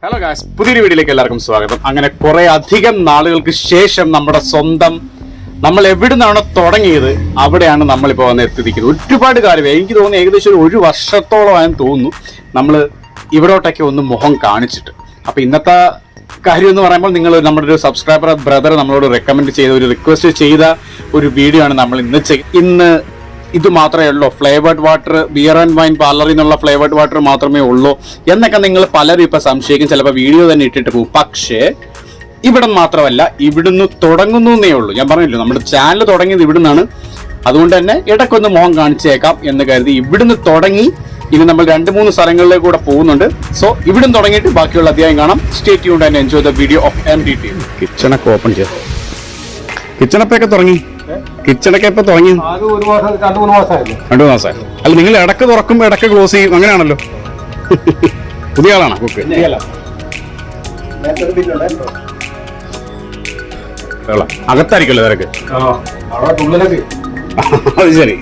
Hello guys, പുതിയൊരു വീഡിയോയിലേക്ക് എല്ലാവർക്കും സ്വാഗതം. അങ്ങനെ കുറെ അധികം നാളുകൾക്ക് ശേഷം നമ്മുടെ സ്വന്തം നമ്മൾ എവിടുന്നാണോ തുടങ്ങിയത് അവിടെയാണ് നമ്മളിപ്പോൾ വന്ന് എത്തിയിരിക്കുന്നത്. ഒരുപാട് കാലം എനിക്ക് തോന്നുന്നു, ഏകദേശം ഒരു വർഷത്തോളമായെന്ന് തോന്നുന്നു നമ്മൾ ഇവിടോട്ടൊക്കെ ഒന്ന് മുഖം കാണിച്ചിട്ട്. അപ്പോൾ ഇന്നത്തെ കാര്യം എന്ന് പറയുമ്പോൾ, നിങ്ങൾ നമ്മുടെ ഒരു സബ്സ്ക്രൈബർ ബ്രദർ നമ്മളോട് റെക്കമെൻഡ് ചെയ്ത ഒരു റിക്വസ്റ്റ് ചെയ്ത ഒരു വീഡിയോ ആണ് നമ്മൾ ഇന്ന് ഇത് മാത്രമേ ഉള്ളൂ, flavoured water beer and wine പാർലറിൽ നിന്നുള്ള ഫ്ലേവേർഡ് വാട്ടർ മാത്രമേ ഉള്ളൂ എന്നൊക്കെ നിങ്ങൾ പലരും ഇപ്പം സംശയിക്കും. ചിലപ്പോൾ വീഡിയോ തന്നെ ഇട്ടിട്ട് പോകും. പക്ഷേ ഇവിടെ മാത്രമല്ല, ഇവിടുന്ന് തുടങ്ങുന്നു എന്നേ ഉള്ളൂ. ഞാൻ പറഞ്ഞില്ലോ, നമ്മുടെ ചാനൽ തുടങ്ങിയത് ഇവിടുന്നാണ്. അതുകൊണ്ട് തന്നെ ഇടയ്ക്കൊന്ന് മുഖം കാണിച്ചേക്കാം എന്ന് കരുതി ഇവിടുന്ന് തുടങ്ങി. ഇനി നമ്മൾ 2-3 സ്ഥലങ്ങളിലേക്ക് കൂടെ പോകുന്നുണ്ട്. സോ ഇവിടുന്ന് തുടങ്ങിയിട്ട് ബാക്കിയുള്ള അധ്യായം കാണാം. Stay tuned and enjoy the video of MDT. കിച്ചണൊക്കെ ഓപ്പൺ ചെയ്തു. കിച്ചണപ്പൊക്കെ തുടങ്ങി. കിച്ചണൊക്കെ ഇപ്പൊ തുടങ്ങി 2 മാസമായി. അല്ല, നിങ്ങൾ ഇടക്ക് തുറക്കുമ്പോ ഇടക്ക് ക്ലോസ് ചെയ്യും, അങ്ങനെയാണല്ലോ. പുതിയ ആളാണോ കുക്ക്? അകത്തായിരിക്കുമല്ലോ തിരക്ക്. അത് ശരി.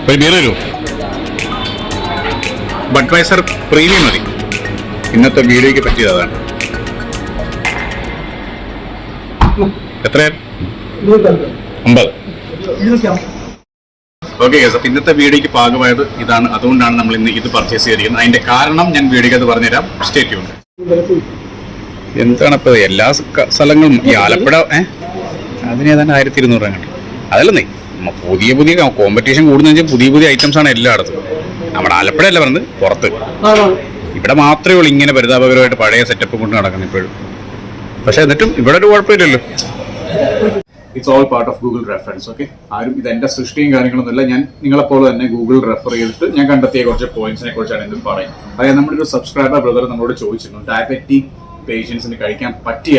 ഒരു ബിയർ തരൂ. ബഡ്വൈസർ പ്രീമിയം മതി. ഇന്നത്തെ വീഡിയോയ്ക്ക് പറ്റിയത് അതാണ്. എത്രയാണ്? 50. ഓക്കെ ഗൈസ്, അപ്പൊ ഇന്നത്തെ വീഡിയോയ്ക്ക് പാകമായത് ഇതാണ്. അതുകൊണ്ടാണ് നമ്മൾ ഇന്ന് ഇത് പർച്ചേസ് ചെയ്തിരിക്കുന്നത്. അതിന്റെ കാരണം ഞാൻ വീഡിയോയ്ക്ക് അത് പറഞ്ഞുതരാം. Stay tuned. എന്താണ് ഇപ്പൊ എല്ലാ സ്ഥലങ്ങളും ഈ ആലപ്പുഴ അതിന് ഏതാണ്ട് 1200 കണ്ടു. അതല്ലെന്നേ, പുതിയ പുതിയ കോമ്പറ്റീഷൻ കൂടുന്ന വെച്ചാൽ പുതിയ ഐറ്റംസ് ആണ് എല്ലായിടത്തും. നമ്മുടെ ആലപ്പുഴ അല്ല പറഞ്ഞത്, പുറത്ത്. ഇവിടെ മാത്രമേ ഉള്ളൂ ഇങ്ങനെ പരിതാപകരമായിട്ട് പഴയ സെറ്റപ്പ് കൊണ്ട് നടക്കുന്നത് ഇപ്പോഴും. പക്ഷെ എന്നിട്ടും ഇവിടെ ഒരു കുഴപ്പമില്ലല്ലോ. It's all part of Google reference. Okay, ആരും ഇത് എന്റെ സൃഷ്ടിയും കാര്യങ്ങളൊന്നുമില്ല. ഞാൻ നിങ്ങളെപ്പോലെ തന്നെ ഗൂഗിൾ റെഫർ ചെയ്തിട്ട് ഞാൻ കണ്ടെത്തിയ കുറച്ച് പോയിന്റ്സിനെ കുറിച്ചാണ് എന്തും പറയുന്നത്. അതായത് നമ്മുടെ ഒരു സബ്സ്ക്രൈബർ ബ്രദർ നമ്മളോട് ചോദിച്ചിരുന്നു, ഡയബറ്റിക് പേഷ്യൻസിന് കഴിക്കാൻ പറ്റിയ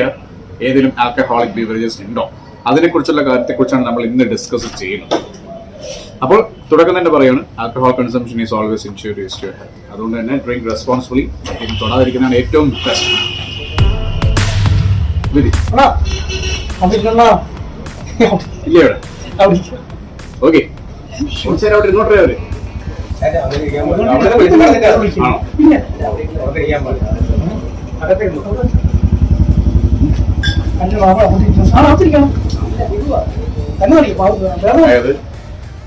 ഏതെങ്കിലും ആൽക്കഹോളിക് ബീവറേജസ് ഉണ്ടോ? അതിനെക്കുറിച്ചുള്ള കാര്യത്തെക്കുറിച്ചാണ് നമ്മൾ ഇന്ന് ഡിസ്കസ് ചെയ്യുന്നത്. അപ്പോൾ തുടക്കം തന്നെ പറയുകയാണ്, alcohol consumption is always injurious to health. അതുകൊണ്ട് തന്നെ ഡ്രിങ്ക് റെസ്പോൺസിബിളി. ഇത് തൊടാതിരിക്കുന്നതാണ് ഏറ്റവും ബെസ്റ്റ്. ഇല്ല ഇവിടെ. ഓക്കെ, അവിടെ ഇങ്ങോട്ട് അവര് അതായത്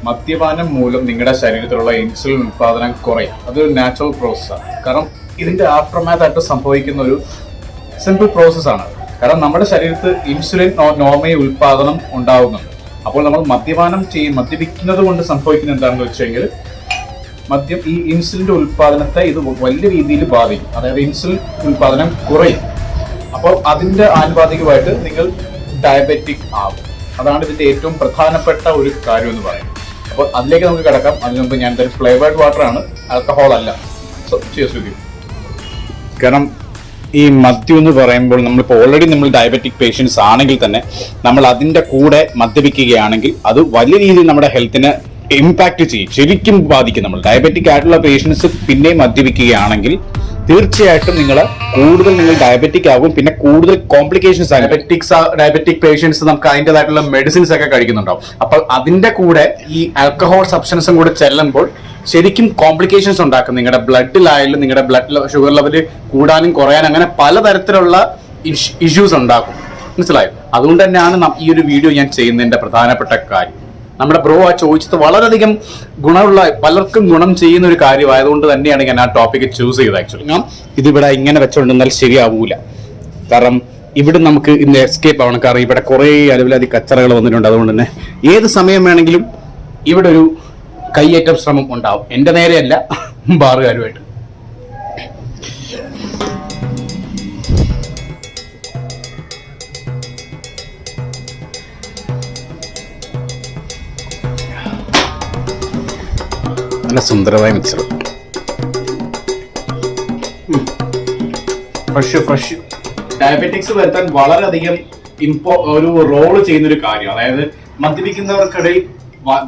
മദ്യപാനം മൂലം നിങ്ങളുടെ ശരീരത്തിലുള്ള ഇൻസുലിൻ ഉത്പാദനം കുറയും. അതൊരു നാച്ചുറൽ പ്രോസസ്സാണ്. കാരണം ഇതിന്റെ ആഫ്റ്റർമാത്ത് ആയിട്ട് സംഭവിക്കുന്ന ഒരു സിമ്പിൾ പ്രോസസ്സാണ്. കാരണം നമ്മുടെ ശരീരത്തിൽ ഇൻസുലിൻ നോർമലി ഉത്പാദനം ഉണ്ടാവുന്നുണ്ട്. അപ്പോൾ നമ്മൾ മദ്യപിക്കുന്നത് കൊണ്ട് സംഭവിക്കുന്നത് എന്താണെന്ന് വെച്ചെങ്കിൽ, ഈ ഇൻസുലിന്റെ ഉത്പാദനത്തെ ഇത് വലിയ രീതിയിൽ ബാധിക്കും. അതായത് ഇൻസുലിൻ ഉത്പാദനം കുറയും. അപ്പോൾ അതിന്റെ ആനുപാതികമായിട്ട് നിങ്ങൾ ഡയബറ്റിക് ആകും. അതാണ് ഇതിന്റെ ഏറ്റവും പ്രധാനപ്പെട്ട ഒരു കാര്യം എന്ന് പറയുന്നത്. അപ്പോൾ അതിലേക്ക് നമുക്ക് കിടക്കാം. അതിന് മുമ്പ് ഞാൻ ഫ്ലേവേർഡ് വാട്ടർ ആണ്, ആൽക്കഹോൾ അല്ല. So cheers to you. കാരണം ഈ മദ്യം എന്ന് പറയുമ്പോൾ നമ്മളിപ്പോൾ ഓൾറെഡി നമ്മൾ ഡയബറ്റിക് പേഷ്യൻസ് ആണെങ്കിൽ തന്നെ നമ്മൾ അതിന്റെ കൂടെ മദ്യപിക്കുകയാണെങ്കിൽ അത് വലിയ രീതിയിൽ നമ്മുടെ ഹെൽത്തിനെ ഇമ്പാക്ട് ചെയ്യും, ശരിക്കും ബാധിക്കും. നമ്മൾ ഡയബറ്റിക് ആയിട്ടുള്ള പേഷ്യൻസ് പിന്നെ മദ്യപിക്കുകയാണെങ്കിൽ തീർച്ചയായിട്ടും നിങ്ങൾ ഡയബറ്റിക് ആകും. പിന്നെ കൂടുതൽ കോംപ്ലിക്കേഷൻസ് ആണ്. ഡയബറ്റിക് പേഷ്യൻസ് നമുക്ക് അതിൻ്റെതായിട്ടുള്ള മെഡിസിൻസ് ഒക്കെ കഴിക്കുന്നുണ്ടാവും. അപ്പോൾ അതിന്റെ കൂടെ ഈ ആൽക്കഹോൾ സബ്സ്റ്റൻസും കൂടെ ചെല്ലുമ്പോൾ ശരിക്കും കോംപ്ലിക്കേഷൻസ് ഉണ്ടാക്കും. നിങ്ങളുടെ ബ്ലഡിലായാലും നിങ്ങളുടെ ബ്ലഡ് ഷുഗർ ലെവൽ കൂടാനും കുറയാനും അങ്ങനെ പലതരത്തിലുള്ള ഇഷ്യൂസ് ഉണ്ടാക്കും. മനസ്സിലായോ? അതുകൊണ്ട് തന്നെയാണ് ഈ ഒരു വീഡിയോ ഞാൻ ചെയ്യുന്നതിന്റെ പ്രധാനപ്പെട്ട കാര്യം. നമ്മുടെ ബ്രോ ചോദിച്ചത് വളരെയധികം ഗുണമുള്ള, പലർക്കും ഗുണം ചെയ്യുന്ന ഒരു കാര്യമായതുകൊണ്ട് തന്നെയാണ് ഞാൻ ആ ടോപ്പിക്ക് ചൂസ് ചെയ്തത്. ആക്ച്വലി ഞാൻ ഇതിവിടെ ഇങ്ങനെ വെച്ചുകൊണ്ടിരുന്നാൽ ശരിയാവൂല. കാരണം ഇവിടെ നമുക്ക് ഇന്ന് എസ്കേപ്പ് ആവണം. കാരണം ഇവിടെ കുറേ അലവിലാതി കച്ചറകൾ വന്നിട്ടുണ്ട്. അതുകൊണ്ട് തന്നെ ഏത് സമയം വേണമെങ്കിലും ഇവിടെ ഒരു കയ്യേറ്റം ശ്രമം ഉണ്ടാവും. എൻ്റെ നേരെയല്ല, ബാറുകാരുമായിട്ട്. നല്ല സുന്ദരമായ മിക്സർ, ഫ്രഷ്. ഡയബറ്റിക്സ് വരുത്താൻ വളരെയധികം ഒരു റോള് ചെയ്യുന്നൊരു കാര്യം. അതായത് മദ്യപിക്കുന്നവർക്കിടയിൽ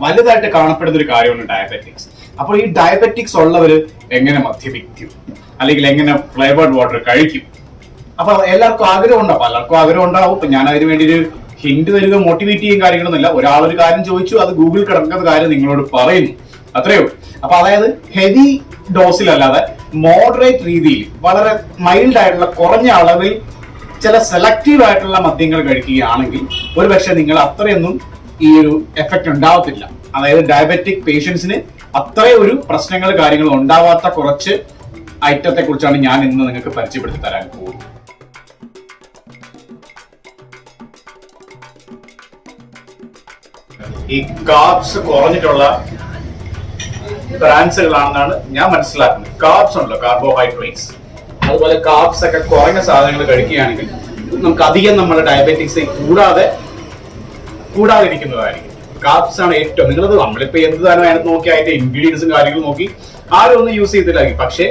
വലുതായിട്ട് കാണപ്പെടുന്ന ഒരു കാര്യമാണ് ഡയബറ്റിക്സ്. അപ്പോൾ ഈ ഡയബറ്റിക്സ് ഉള്ളവർ എങ്ങനെ മദ്യപിക്കും, അല്ലെങ്കിൽ എങ്ങനെ ഫ്ലേവേർഡ് വാട്ടർ കഴിക്കും? അപ്പൊ എല്ലാവർക്കും ആഗ്രഹം ഉണ്ടാവും, പലർക്കും ആഗ്രഹം ഉണ്ടാവും. ഇപ്പൊ ഞാൻ അതിന് വേണ്ടി ഒരു ഹിന്റ് തരിക മോട്ടിവേറ്റ് ചെയ്യും കാര്യങ്ങളൊന്നുമില്ല. ഒരാളൊരു കാര്യം ചോദിച്ചു, അത് ഗൂഗിൾ കിടക്കുന്ന കാര്യം നിങ്ങളോട് പറയുന്നു, അത്രയേ ഉള്ളൂ. അപ്പൊ അതായത് ഹെവി ഡോസിലല്ലാതെ മോഡറേറ്റ് രീതിയിൽ വളരെ മൈൽഡ് ആയിട്ടുള്ള കുറഞ്ഞ അളവിൽ ചില സെലക്റ്റീവ് ആയിട്ടുള്ള മദ്യങ്ങൾ കഴിക്കുകയാണെങ്കിൽ ഒരുപക്ഷെ നിങ്ങൾ അത്രയൊന്നും ഈ ഒരു എഫക്റ്റ് ഉണ്ടാവത്തില്ല. അതായത് ഡയബറ്റിക് പേഷ്യൻസിന് അത്രയും ഒരു പ്രശ്നങ്ങൾ കാര്യങ്ങളും ഉണ്ടാവാത്ത കുറച്ച് ഐറ്റത്തെ കുറിച്ചാണ് ഞാൻ ഇന്ന് നിങ്ങൾക്ക് പരിചയപ്പെടുത്തി തരാൻ പോകുന്നത്. ഈ കാർബ്സ് കുറഞ്ഞിട്ടുള്ള ബ്രാൻഡ്സുകളാണെന്നാണ് ഞാൻ മനസ്സിലാക്കുന്നത്. കാർബ്സ് ഉണ്ടല്ലോ, കാർബോഹൈഡ്രേറ്റ്സ്, അതുപോലെ കാർബ്സ് ഒക്കെ കുറഞ്ഞ സാധനങ്ങൾ കഴിക്കുകയാണെങ്കിൽ നമുക്ക് അധികം നമ്മുടെ ഡയബറ്റിക്സ് കൂടാതിരിക്കുന്നതായിരിക്കും. കാർബ്സ് ആണ് ഏറ്റവും നിങ്ങളത് നമ്മളിപ്പോ എന്ത് തന്നെ അതിനകത്ത് നോക്കി അതിന്റെ ഇൻഗ്രീഡിയൻസും കാര്യങ്ങളും നോക്കി ആരും ഒന്നും യൂസ് ചെയ്തില്ലായിരിക്കും. പക്ഷെ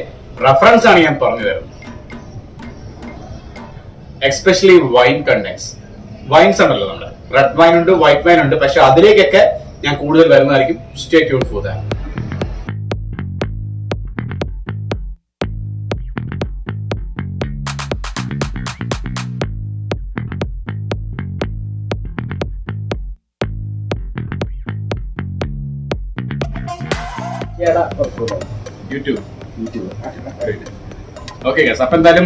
റെഫറൻസ് ആണ് ഞാൻ പറഞ്ഞു തരുന്നത്. എക്സ്പെഷ്യലി വൈൻ കണ്ടൻസ്, വൈൻസ് ഉണ്ടല്ലോ, നമ്മുടെ റെഡ് വൈൻ ഉണ്ട്, വൈറ്റ് വൈൻ ഉണ്ട്. പക്ഷെ അതിലേക്കൊക്കെ ഞാൻ കൂടുതൽ വരുന്നതായിരിക്കും. Stay tuned for that. YouTube. Okay guys, അപ്പൊ എന്തായാലും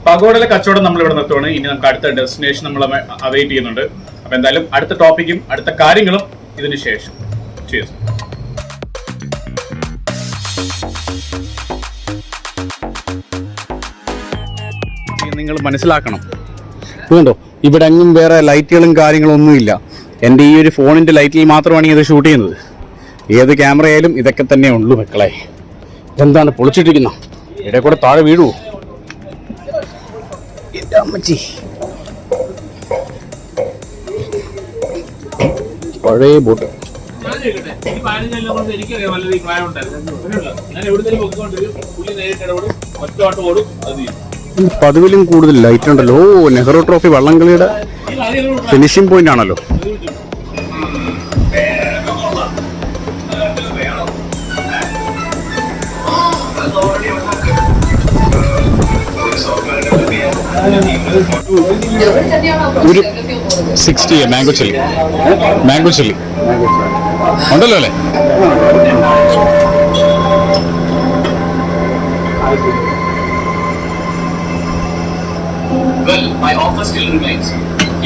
പഗോഡയിലെ കച്ചവടം നമ്മൾ ഇവിടെ നിർത്തുവാണ്. ഇനി നമുക്ക് അടുത്ത ഡെസ്റ്റിനേഷൻ നമ്മൾ അവൈറ്റ് ചെയ്യുന്നുണ്ട്. അപ്പൊ എന്തായാലും അടുത്ത ടോപ്പിക്കും അടുത്ത കാര്യങ്ങളും ഇതിന് ശേഷം. Cheers. നിങ്ങൾ മനസ്സിലാക്കണം, ഇതുണ്ടോ ഇവിടെ എങ്ങും വേറെ ലൈറ്റുകളും കാര്യങ്ങളും ഒന്നുമില്ല. എൻ്റെ ഈ ഒരു ഫോണിന്റെ ലൈറ്റിൽ മാത്രമാണ് ഇത് ഷൂട്ട് ചെയ്യുന്നത്. ഏത് ക്യാമറ ആയാലും ഇതൊക്കെ തന്നെ ഉള്ളൂ മക്കളെ. ഇതെന്താണ് പൊളിച്ചിട്ടിരിക്കുന്ന, ഇവിടെ കൂടെ താഴെ വീഴുവോ? എൻ്റെ അമ്മച്ചി, പഴയ ബോട്ട്. പതിവിലും കൂടുതൽ ലൈറ്റ് ഉണ്ടല്ലോ. ഓ, നെഹ്റു ട്രോഫി വള്ളംകളിയുടെ ഫിനിഷിംഗ് പോയിന്റ് ആണല്ലോ. ഒരു 60 മാംഗോ ചില്ലി ഉണ്ടല്ലോ അല്ലേ? Well, my offer still remains.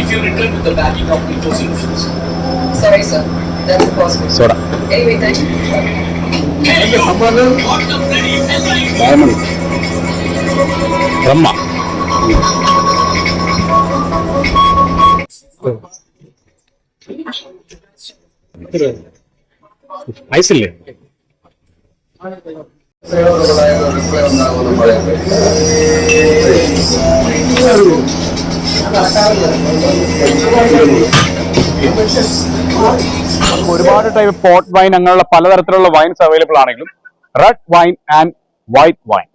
If you return with the backing of Info Solutions. Sorry, sir. That's impossible. Soda. Anyway, thank you. Diamond. Brahma. Nice ഇല്ലേ? ഒരുപാട് type pot wine അങ്ങനെയുള്ള പലതരത്തിലുള്ള vines available ആണെങ്കിലും red wine and white wine,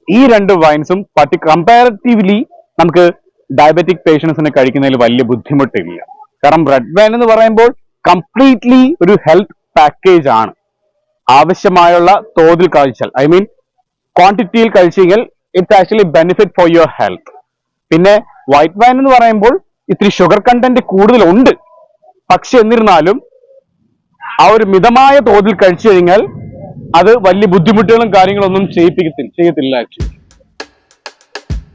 ഈ രണ്ട് വൈൻസും comparatively നമുക്ക് diabetic പേഷ്യൻസിന് കഴിക്കുന്നതിൽ വലിയ ബുദ്ധിമുട്ടില്ല. കാരണം റെഡ് വൈൻ എന്ന് പറയുമ്പോൾ കംപ്ലീറ്റ്ലി ഒരു ഹെൽത്ത് പാക്കേജ് ആണ്. ആവശ്യമായുള്ള തോതിൽ കഴിച്ചാൽ, ഐ മീൻ ക്വാണ്ടിറ്റിയിൽ കഴിച്ചു കഴിഞ്ഞാൽ it's actually benefit for your health. പിന്നെ വൈറ്റ് വൈൻ എന്ന് പറയുമ്പോൾ ഇത്തിരി ഷുഗർ കണ്ടന്റ് കൂടുതലുണ്ട്. പക്ഷെ എന്നിരുന്നാലും ആ ഒരു മിതമായ തോതിൽ കഴിച്ചു കഴിഞ്ഞാൽ അത് വലിയ ബുദ്ധിമുട്ടുകളും കാര്യങ്ങളൊന്നും ചെയ്യത്തില്ല. ആക്ച്വലി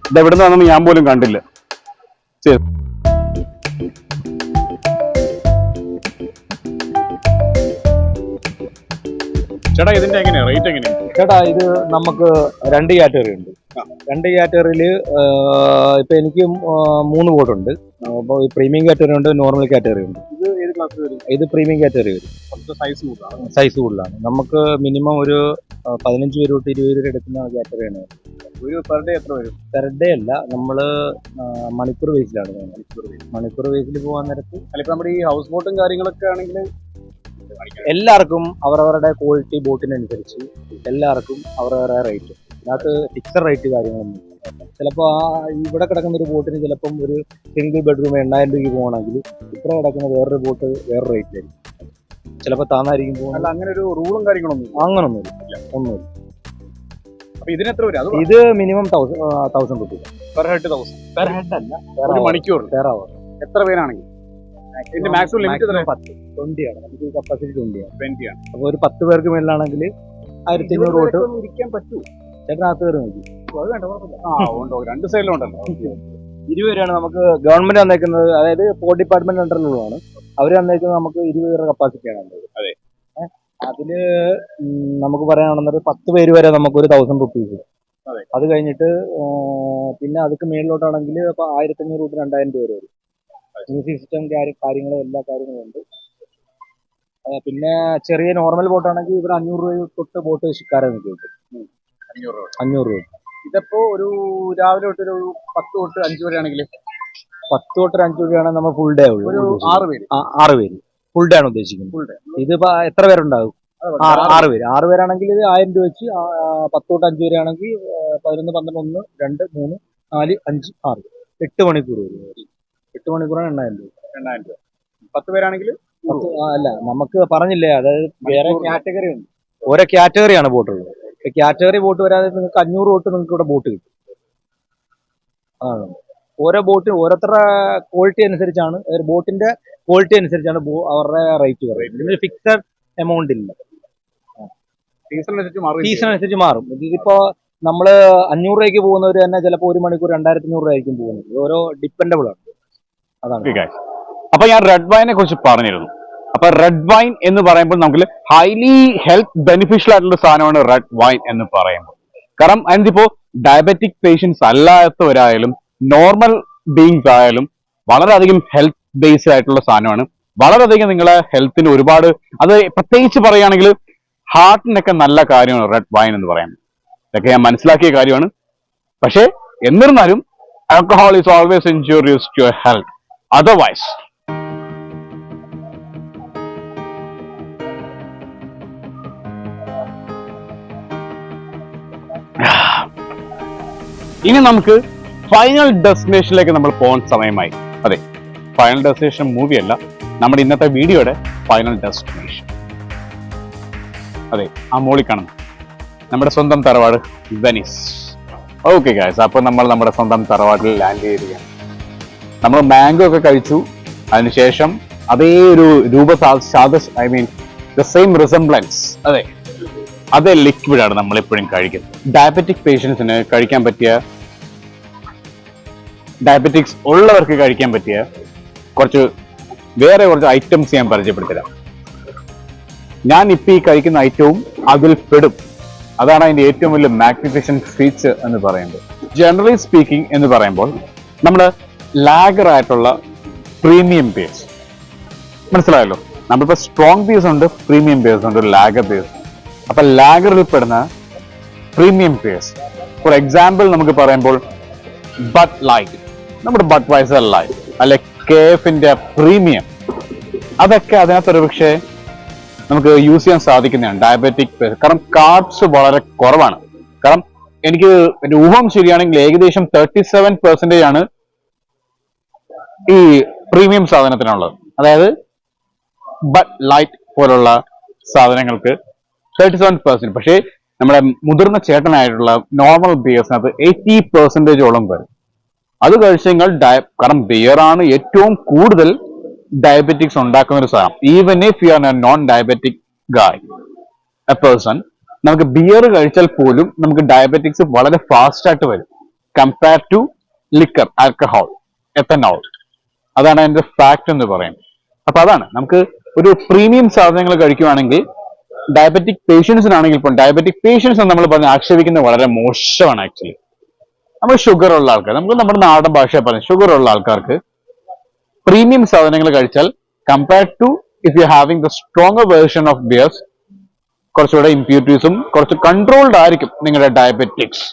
ഇത് എവിടെ നിന്നാണെന്ന് ഞാൻ പോലും കണ്ടില്ല. ചേട്ടാ ഇതിന്റെ എങ്ങനെയാ റേറ്റ് എങ്ങനെയാ? ചേട്ടാ ഇത് നമുക്ക് 2 കാറ്റഗറി ഉണ്ട്. 2 കാറ്റഗറിയിൽ ഇപ്പൊ എനിക്ക് 3 ബോട്ടുണ്ട്. അപ്പോൾ പ്രീമിയം കാറ്റഗറി ഉണ്ട്, നോർമൽ കാറ്റഗറി ഉണ്ട്. ഇത് ഏത് ക്ലാസ് വരും? ഇത് പ്രീമിയം കാറ്റഗറി വരും. സൈസ് കൂടുതലാണ്. നമുക്ക് മിനിമം ഒരു 15 പേര് തൊട്ട് 20 പേര് എടുക്കുന്ന കാറ്റഗറിയാണ്. ഒരു പെർ ഡേ എത്ര വരും? പെർ ഡേ അല്ല, നമ്മള് മണിക്കൂർ ബേസിലാണ്. മണിക്കൂർ ബേസിൽ പോകാൻ നേരത്ത് ഇപ്പൊ നമ്മുടെ ഈ ഹൗസ് ബോട്ടും കാര്യങ്ങളൊക്കെ ആണെങ്കിൽ എല്ലാവർക്കും അവരവരുടെ ക്വാളിറ്റി ബോട്ടിനനുസരിച്ച് എല്ലാവർക്കും അവരവരുടെ റേറ്റ്. അതിനകത്ത് ഫിക്സഡ് റേറ്റ് കാര്യങ്ങളൊന്നും. ചിലപ്പോൾ ഇവിടെ കിടക്കുന്ന ഒരു ബോട്ടിന് ചിലപ്പം ഒരു സിംഗിൾ ബെഡ്റൂം 8000 രൂപയ്ക്ക് പോകണമെങ്കിൽ ഇവിടെ കിടക്കുന്ന വേറൊരു ബോട്ട് വേറെ റേറ്റ് ആയിരിക്കും. ചിലപ്പോൾ താന്നായിരിക്കും പോകുന്നത്. അങ്ങനെ ഒരു റൂളും കാര്യങ്ങളൊന്നും അങ്ങനൊന്നുമില്ല, ഒന്നുമില്ല. അപ്പൊ ഇതിന് എത്ര വരും? ഇത് minimum 1000 rupees per head 1000. Per head അല്ല, ഒരു മണിക്കൂർ പെർ അവർ. എത്ര പേരാണെങ്കിൽ ഇതിന്റെ മാക്സിമം ലിമിറ്റ് എത്ര? 20 ആണ്. നമുക്ക് കപ്പാസിറ്റി 20 ആണ്. 20 ആണ്. അപ്പോൾ ഒരു 10 പേർക്ക് മേളിലാണെങ്കിൽ 1500 വോട്ട് ഇരിക്കാൻ പറ്റൂ. ചേട്ടനകത്ത് കയറി നോക്കി. അത് വേണ്ട, കുഴപ്പമില്ല. ഉണ്ടോ, രണ്ട് സൈഡിലും ഉണ്ടല്ലോ. 20 പേരാണ് നമുക്ക് ഗവൺമെന്റ് തന്നേക്കുന്നത്. അതായത് പോർട്ട് ഡിപ്പാർട്ട്മെന്റ് അണ്ടറിലുള്ളതാണ്. അവർ തന്നേക്കുന്നത് നമുക്ക് 20 പേരുടെ കപ്പാസിറ്റിയാണ് ഉള്ളത്. അതെ. അതില് നമുക്ക് പറയാനുള്ളത് 10 പേര് വരെ നമുക്ക് 1000 റുപ്പീസ്. അതെ. അത് കഴിഞ്ഞിട്ട് പിന്നെ അതൊക്കെ മേളിലോട്ടാണെങ്കിൽ അപ്പൊ 1500 തൊട്ട് 2000 രൂപ വരും. മ്യൂസിക് സിസ്റ്റം കാര്യങ്ങളും എല്ലാ കാര്യങ്ങളും ഉണ്ട്. പിന്നെ ചെറിയ നോർമൽ ബോട്ടാണെങ്കിൽ ഇവിടെ 500 രൂപ തൊട്ട് ബോട്ട് ശിക്കാരം കിട്ടും. 500 രൂപ. ഇതിപ്പോ ഒരു രാവിലെ തൊട്ട് ഒരു 10 തൊട്ട് 5 വരെ ആണെങ്കിൽ 10 തൊട്ട് 5 രൂപയാണ് നമ്മൾ ഫുൾ ഡേ ഉള്ളൂ. ഒരു 6 പേര്. 6 പേര് ഫുൾ ഡേ ആണ് ഉദ്ദേശിക്കുന്നത്. Full day. ഇതിപ്പോ എത്ര പേരുണ്ടാകും? 6 പേര്. 6 പേരാണെങ്കിൽ ഇത് 1000 രൂപ വെച്ച് 10 തൊട്ട് 5 വരെ ആണെങ്കിൽ 11, 12, 1, 2, 3, 4, 5, 6 8 മണിക്കൂർ വരും. 8 മണിക്കൂറാണ് 8000 രൂപ. 2000 രൂപ. 10 പേരാണെങ്കിൽ അല്ല, നമുക്ക് പറഞ്ഞില്ലേ, അതായത് വേറെ കാറ്റഗറി ഉണ്ട്. ഓരോ കാറ്റഗറിയാണ് ബോട്ടുള്ളത്. കാറ്റഗറി ബോട്ട് വരാതെ നിങ്ങൾക്ക് 500 തൊട്ട് നിങ്ങൾക്ക് ഇവിടെ ബോട്ട് കിട്ടും. ഓരോ ബോട്ട് ഓരോരുത്തരുടെ ക്വാളിറ്റി അനുസരിച്ചാണ്, ബോട്ടിന്റെ ക്വാളിറ്റി അനുസരിച്ചാണ് അവരുടെ റേറ്റ് പറയുന്നത്. ഇതിന് ഫിക്സഡ് എമൗണ്ട് ഇല്ല. സീസൺ അനുസരിച്ച് മാറും. ഇതിപ്പോ നമ്മള് 500 രൂപയ്ക്ക് പോകുന്നവർ തന്നെ ചിലപ്പോൾ 1 മണിക്കൂർ 2500 രൂപ ആയിരിക്കും പോകുന്നത്. ഓരോ ഡിപ്പെൻഡബിൾ ആണ്. അതാണ്. അപ്പൊ ഞാൻ റെഡ് വൈനെ കുറിച്ച് പറഞ്ഞിരുന്നു. അപ്പൊ റെഡ് വൈൻ എന്ന് പറയുമ്പോൾ നമുക്ക് ഹൈലി ഹെൽത്ത് ബെനിഫിഷ്യൽ ആയിട്ടുള്ള സാധനമാണ് റെഡ് വൈൻ എന്ന് പറയുമ്പോൾ. കാരണം അതിനിപ്പോ ഡയബറ്റിക് പേഷ്യൻസ് അല്ലാത്തവരായാലും നോർമൽ ബീങ്സ് ആയാലും വളരെയധികം ഹെൽത്ത് ബേസ്ഡ് ആയിട്ടുള്ള സാധനമാണ്. വളരെയധികം നിങ്ങളെ ഹെൽത്തിന് ഒരുപാട്, അത് പ്രത്യേകിച്ച് പറയുകയാണെങ്കിൽ ഹാർട്ടിനൊക്കെ നല്ല കാര്യമാണ് റെഡ് വൈൻ എന്ന് പറയുന്നത്. ഇതൊക്കെ ഞാൻ മനസ്സിലാക്കിയ കാര്യമാണ്. പക്ഷേ എന്നിരുന്നാലും alcohol is always injurious to your health. Otherwise ഇനി നമുക്ക് ഫൈനൽ ഡെസ്റ്റിനേഷനിലേക്ക് നമ്മൾ പോകാൻ സമയമായി. അതെ, ഫൈനൽ ഡെസ്റ്റിനേഷൻ മൂവിയല്ല, നമ്മുടെ ഇന്നത്തെ വീഡിയോയുടെ ഫൈനൽ ഡെസ്റ്റിനേഷൻ. അതെ, ആ മോളിൽ കാണുന്നു നമ്മുടെ സ്വന്തം തറവാട് വെനീസ്. ഓക്കെ ഗൈസ്, അപ്പൊ നമ്മൾ നമ്മുടെ സ്വന്തം തറവാട്ടിൽ ലാൻഡ് ചെയ്യുകയാണ്. നമ്മൾ മാംഗോ ഒക്കെ കഴിച്ചു. അതിനുശേഷം അതേ ഒരു I mean the same resemblance, അതേ ലിക്വിഡ് ആണ് നമ്മൾ എപ്പോഴും കഴിക്കുന്നത്. ഡയബറ്റിക് പേഷ്യൻസിന് കഴിക്കാൻ പറ്റിയ, ഡയബറ്റിക്സ് ഉള്ളവർക്ക് കഴിക്കാൻ പറ്റിയ കുറച്ച് ഐറ്റംസ് ഞാൻ പരിചയപ്പെടുത്തരാം. ഞാൻ ഇപ്പൊ ഈ കഴിക്കുന്ന ഐറ്റവും അതിൽ പെടും. അതാണ് അതിന്റെ ഏറ്റവും വലിയ മാഗ്നിഫിഷ്യന്റ് ഫീച്ചർ എന്ന് പറയുന്നത്. ജനറലി സ്പീക്കിംഗ് എന്ന് പറയുമ്പോൾ നമ്മൾ ലാഗർ ആയിട്ടുള്ള പ്രീമിയം ബേസ്, മനസ്സിലായല്ലോ. നമ്മളിപ്പോ സ്ട്രോങ് ബേസ് ഉണ്ട്, പ്രീമിയം ബേസ് ഉണ്ട്, ലാഗർ ബേസ്. അപ്പൊ ലാഗറിൽ പെടുന്ന പ്രീമിയം ബേസ്, ഫോർ എക്സാമ്പിൾ നമുക്ക് പറയുമ്പോൾ ബഡ് ലൈറ്റ്, നമ്മുടെ ബഡ് വൈസർ ലൈറ്റ്, അല്ലെ KFന്റെ പ്രീമിയം, അതൊക്കെ അതിനകത്തൊരു പക്ഷേ നമുക്ക് യൂസ് ചെയ്യാൻ സാധിക്കുന്നതാണ് ഡയബറ്റിക്. കാരണം കാർബ്സ് വളരെ കുറവാണ്. കാരണം എനിക്ക് എന്റെ ഊഹം ശരിയാണെങ്കിൽ ഏകദേശം 37% ആണ് ഈ പ്രീമിയം സാധനത്തിനുള്ളത്. അതായത് ബഡ് ലൈറ്റ് പോലുള്ള സാധനങ്ങൾക്ക് 37%. പക്ഷേ നമ്മുടെ മുതിർന്ന ചേട്ടനായിട്ടുള്ള നോർമൽ ബിയർസിനകത്ത് 80% വരും. അത് കഴിച്ചു കഴിഞ്ഞാൽ കാരണം ബിയർ ആണ് ഏറ്റവും കൂടുതൽ ഡയബറ്റിക്സ് ഉണ്ടാക്കുന്ന ഒരു സാധനം. Even if you are a non diabetic guy a person, നമുക്ക് ബിയർ കഴിച്ചാൽ പോലും നമുക്ക് ഡയബറ്റിക്സ് വളരെ ഫാസ്റ്റ് ആയിട്ട് വരും compare to liquor, alcohol, ethanol. അതാണ് അതിന്റെ ഫാക്ട് എന്ന് പറയുന്നത്. അപ്പൊ അതാണ്, നമുക്ക് ഒരു പ്രീമിയം സാധനങ്ങൾ കഴിക്കുകയാണെങ്കിൽ ഡയബറ്റിക് പേഷ്യൻസിനാണെങ്കിൽ ഇപ്പം ഡയബറ്റിക് പേഷ്യൻസ് നമ്മൾ പറഞ്ഞ് ആക്ഷേപിക്കുന്നത് വളരെ മോശമാണ്. ആക്ച്വലി നമ്മൾ ഷുഗർ ഉള്ള ആൾക്കാർ, നമുക്ക് നമ്മുടെ നാടൻ ഭാഷ പറയാം, ഷുഗർ ഉള്ള ആൾക്കാർക്ക് പ്രീമിയം സാധനങ്ങൾ കഴിച്ചാൽ compare to if you having the stronger version of beers, കുറച്ചുകൂടെ ഇംപ്യൂരിറ്റീസും കുറച്ച് കൺട്രോൾഡ് ആയിരിക്കും നിങ്ങളുടെ ഡയബറ്റിക്സ്.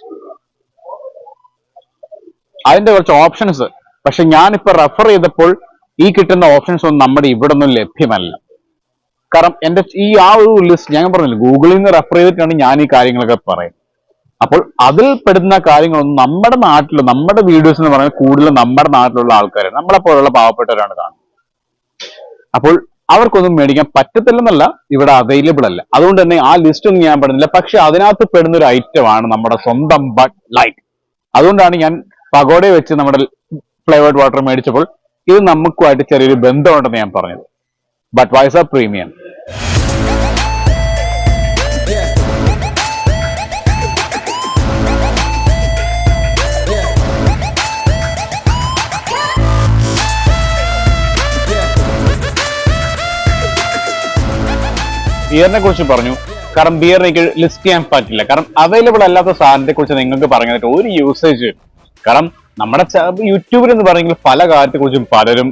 അതിന്റെ കുറച്ച് ഓപ്ഷൻസ്, പക്ഷെ ഞാനിപ്പോ റെഫർ ചെയ്തപ്പോൾ ഈ കിട്ടുന്ന ഓപ്ഷൻസ് ഒന്നും നമ്മുടെ ഇവിടെ ഒന്നും ലഭ്യമല്ല. കാരണം എന്റെ ആ ഒരു ലിസ്റ്റ് ഞാൻ പറഞ്ഞില്ല, ഗൂഗിളിൽ നിന്ന് റെഫർ ചെയ്തിട്ടാണ് ഞാൻ ഈ കാര്യങ്ങളൊക്കെ പറയുന്നത്. അപ്പോൾ അതിൽ പെടുന്ന കാര്യങ്ങളൊന്നും നമ്മുടെ നാട്ടിൽ, നമ്മുടെ വീഡിയോസ് എന്ന് പറയുന്നത് കൂടുതലും നമ്മുടെ നാട്ടിലുള്ള ആൾക്കാർ, നമ്മളെ പോലുള്ള പാവപ്പെട്ടവരാണ് കാണുന്നത്. അപ്പോൾ അവർക്കൊന്നും മേടിക്കാൻ പറ്റത്തില്ലെന്നല്ല, ഇവിടെ അവൈലബിൾ അല്ല. അതുകൊണ്ട് തന്നെ ആ ലിസ്റ്റ് ഒന്നും ഞാൻ പെടുന്നില്ല. പക്ഷെ അതിനകത്ത് പെടുന്ന ഒരു ഐറ്റമാണ് നമ്മുടെ സ്വന്തം ബഡ് ലൈറ്റ്. അതുകൊണ്ടാണ് ഞാൻ പഗോഡയെ വെച്ച് നമ്മുടെ ഫ്ലേവേർഡ് വാട്ടർ മേടിച്ചപ്പോൾ ഇത് നമുക്കുമായിട്ട് ചെറിയൊരു ബന്ധമുണ്ടെന്ന് ഞാൻ പറഞ്ഞത്. Budweiser premium. ബിയറിനെ കുറിച്ച് പറഞ്ഞു. കാരണം ബിയർ എനിക്ക് ലിസ്റ്റ് ചെയ്യാൻ പറ്റില്ല. കാരണം അവൈലബിൾ അല്ലാത്ത സാധനത്തെ കുറിച്ച് നിങ്ങൾക്ക് പറഞ്ഞിട്ട് ഒരു യൂസേജ്. കാരണം നമ്മുടെ യൂട്യൂബിൽ എന്ന് പറയുമെങ്കിൽ പല കാര്യത്തെ കുറിച്ചും പലരും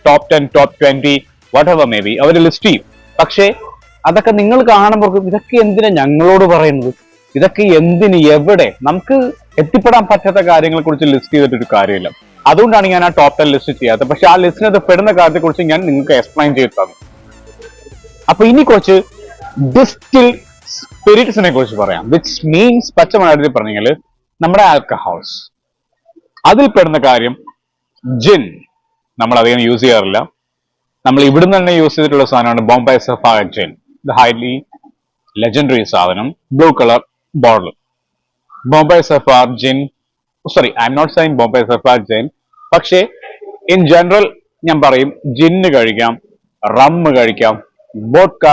top 10, top 20 whatever maybe അവർ ലിസ്റ്റ് ചെയ്യും. പക്ഷേ അതൊക്കെ നിങ്ങൾ കാണുമ്പോൾ ഇതൊക്കെ എന്തിനാ ഞങ്ങളോട് പറയുന്നത്, ഇതൊക്കെ എന്തിന്, എവിടെ, നമുക്ക് എത്തിപ്പെടാൻ പറ്റാത്ത കാര്യങ്ങളെ കുറിച്ച് ലിസ്റ്റ് ചെയ്തിട്ടൊരു കാര്യമില്ല. അതുകൊണ്ടാണ് ഞാൻ ആ ടോപ്പ് 10 ലിസ്റ്റ് ചെയ്യാത്തത്. പക്ഷെ ആ ലിസ്റ്റിനകത്ത് പെടുന്ന കാര്യത്തെ കുറിച്ച് ഞാൻ നിങ്ങൾക്ക് എക്സ്പ്ലെയിൻ ചെയ്ത് തന്നു. അപ്പൊ ഇനി കുറച്ച് ഡിസ്റ്റിൽ സ്പിരിറ്റ്സിനെ കുറിച്ച് പറയാം. വിച്ച് മീൻസ് പച്ച മലയാളത്തിൽ പറഞ്ഞാൽ നമ്മുടെ ആൽക്കഹോൾസ്. അതിൽ പെടുന്ന കാര്യം ജിൻ നമ്മൾ അധികം യൂസ് ചെയ്യാറില്ല. നമ്മൾ ഇവിടുന്ന് തന്നെ യൂസ് ചെയ്തിട്ടുള്ള സാധനമാണ് ബോംബെ സഫായർ ജിൻ. ഇത് ഹൈലി ലെജൻഡറി സാധനം, blue colour bottle. Bombay sapphire gin, sorry I'm not saying Bombay sapphire gin, പക്ഷേ ഇൻ ജനറൽ ഞാൻ പറയും ജിന്ന് കഴിക്കാം, റമ്മ് കഴിക്കാം, വോഡ്ക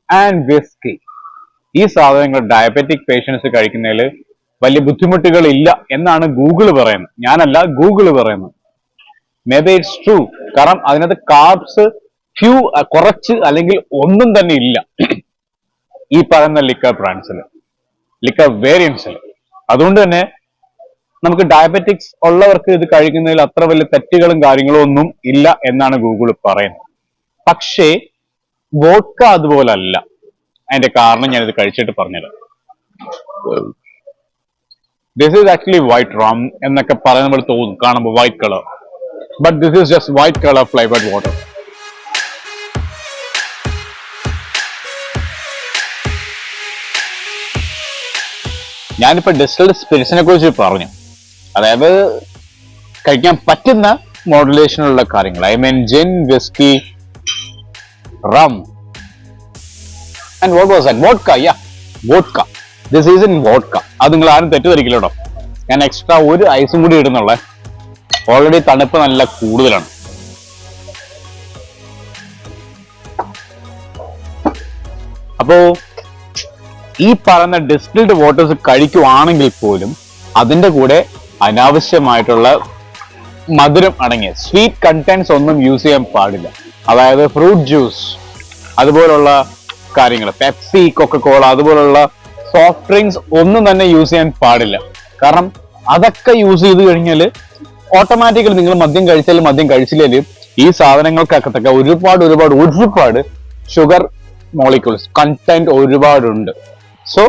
ആൻഡ് വിസ്കി. ഈ സാധനങ്ങൾ ഡയബറ്റിക് പേഷ്യൻസ് കഴിക്കുന്നതിൽ വലിയ ബുദ്ധിമുട്ടുകൾ ഇല്ല എന്നാണ് ഗൂഗിൾ പറയുന്നത്. ഞാനല്ല, ഗൂഗിൾ പറയുന്നത്. May be it's true. കാരണം അതിനകത്ത് കാർബ്സ് കുറച്ച് അല്ലെങ്കിൽ ഒന്നും തന്നെ ഇല്ല ഈ പറയുന്ന ലിക്കർ ബ്രാൻഡ്സിൽ, ലിക്കർ വേരിയൻസിൽ. അതുകൊണ്ട് തന്നെ നമുക്ക് ഡയബറ്റിക്സ് ഉള്ളവർക്ക് ഇത് കഴിക്കുന്നതിൽ അത്ര വലിയ തെറ്റുകളും കാര്യങ്ങളും ഒന്നും ഇല്ല എന്നാണ് ഗൂഗിൾ പറയുന്നത്. പക്ഷേ വോഡ്ക അതുപോലല്ല. അതിന്റെ കാരണം ഞാനിത് കഴിച്ചിട്ട് പറഞ്ഞുതരാം. This is actually white rum എന്നൊക്കെ പറയുമ്പോൾ തോന്നും കാണുമ്പോൾ white colour, but this is just white colour flavoured water. ഞാനിപ്പോ ഡിസ്റ്റിൽഡ് സ്പിരിറ്റ്സിനെ കുറിച്ച് പറഞ്ഞു. അതായത് കഴിക്കാൻ പറ്റുന്ന മോഡുലേഷനുള്ള കാര്യങ്ങൾ. I mean gin, whisky, rum and what was that? Vodka. Yeah, vodka. This is in vodka. അത് നിങ്ങൾ ആരും തെറ്റിദ്ധരിക്കില്ല കേട്ടോ. ഞാൻ എക്സ്ട്രാ ഒരു ഐസും കൂടി ഇടുന്നുള്ള. ഓൾറെഡി തണുപ്പ് നല്ല കൂടുതലാണ്. അപ്പോ ഈ പറയുന്ന ഡിസ്റ്റിൽഡ് വാട്ടേഴ്സ് കഴിക്കുവാണെങ്കിൽ പോലും അതിന്റെ കൂടെ അനാവശ്യമായിട്ടുള്ള മധുരം അടങ്ങിയ സ്വീറ്റ് കണ്ടന്റ്സ് ഒന്നും യൂസ് ചെയ്യാൻ പാടില്ല. അതായത് ഫ്രൂട്ട് ജ്യൂസ്, അതുപോലുള്ള കാര്യങ്ങൾ, പെപ്സി, കൊക്കക്കോള, അതുപോലുള്ള സോഫ്റ്റ് ഡ്രിങ്ക്സ് ഒന്നും തന്നെ യൂസ് ചെയ്യാൻ പാടില്ല. കാരണം അതൊക്കെ യൂസ് ചെയ്ത് കഴിഞ്ഞാൽ ഓട്ടോമാറ്റിക്കലി നിങ്ങൾ മദ്യം കഴിച്ചാലും മദ്യം കഴിച്ചില്ലേലും ഈ സാധനങ്ങൾക്കൊക്കെ ഒരുപാട് ഷുഗർ മോളിക്യൂൾസ് കണ്ടന്റ് ഒരുപാടുണ്ട്. സോ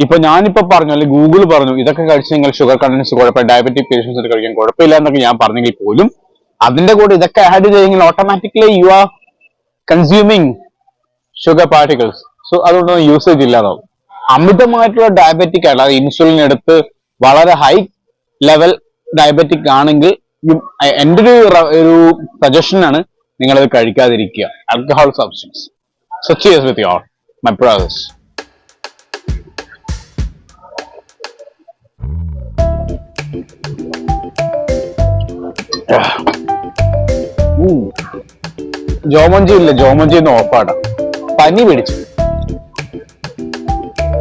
ഇപ്പൊ ഞാനിപ്പോ പറഞ്ഞു, അല്ലെങ്കിൽ ഗൂഗിൾ പറഞ്ഞു ഇതൊക്കെ കഴിച്ച് നിങ്ങൾ ഷുഗർ കണ്ടന്റ്സ് കുഴപ്പമില്ല, ഡയബറ്റിക് പേഷ്യൻസിന് കഴിക്കാൻ കുഴപ്പമില്ല എന്നൊക്കെ ഞാൻ പറഞ്ഞെങ്കിൽ പോലും അതിന്റെ കൂടെ ഇതൊക്കെ ആഡ് ചെയ്തെങ്കിൽ automatically you are consuming sugar particles. So അതുകൊണ്ടൊന്നും യൂസേജ് ഇല്ലാതാവും. അമിതമായിട്ടുള്ള ഡയബറ്റിക് അല്ല, ഇൻസുലിൻ എടുത്ത് വളരെ ഹൈ ലെവൽ ഡയബറ്റിക് ആണെങ്കിൽ എൻ്റെ ഒരു സജഷൻ ആണ് നിങ്ങളത് കഴിക്കാതിരിക്കുക, alcohol substance. So cheers with you all my brothers. ജോമഞ്ചി ഇല്ല, ജോമഞ്ചി ഒന്ന് ഓഫാടാ, പനി പിടിച്ചു.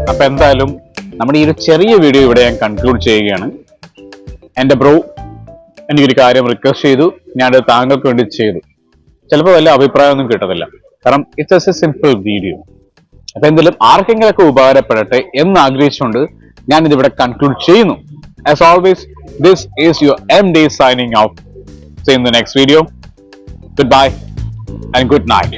അപ്പൊ എന്തായാലും നമ്മുടെ ഈ ഒരു ചെറിയ വീഡിയോ ഇവിടെ ഞാൻ കൺക്ലൂഡ് ചെയ്യുകയാണ്. എന്റെ ബ്രോ എനിക്കൊരു കാര്യം റിക്വസ്റ്റ് ചെയ്തു, ഞാനത് താങ്കൾക്ക് വേണ്ടി ചെയ്തു. ചിലപ്പോൾ വല്ല അഭിപ്രായമൊന്നും കിട്ടത്തില്ല, കാരണം ഇറ്റ്സ് എ സിമ്പിൾ വീഡിയോ. അപ്പൊ എന്തായാലും ആർക്കെങ്കിലൊക്കെ ഉപകാരപ്പെടട്ടെ എന്ന് ആഗ്രഹിച്ചുകൊണ്ട് ഞാൻ ഇതിവിടെ കൺക്ലൂഡ് ചെയ്യുന്നു. As always, this is your MD signing off. See you in the next video. Goodbye and good night.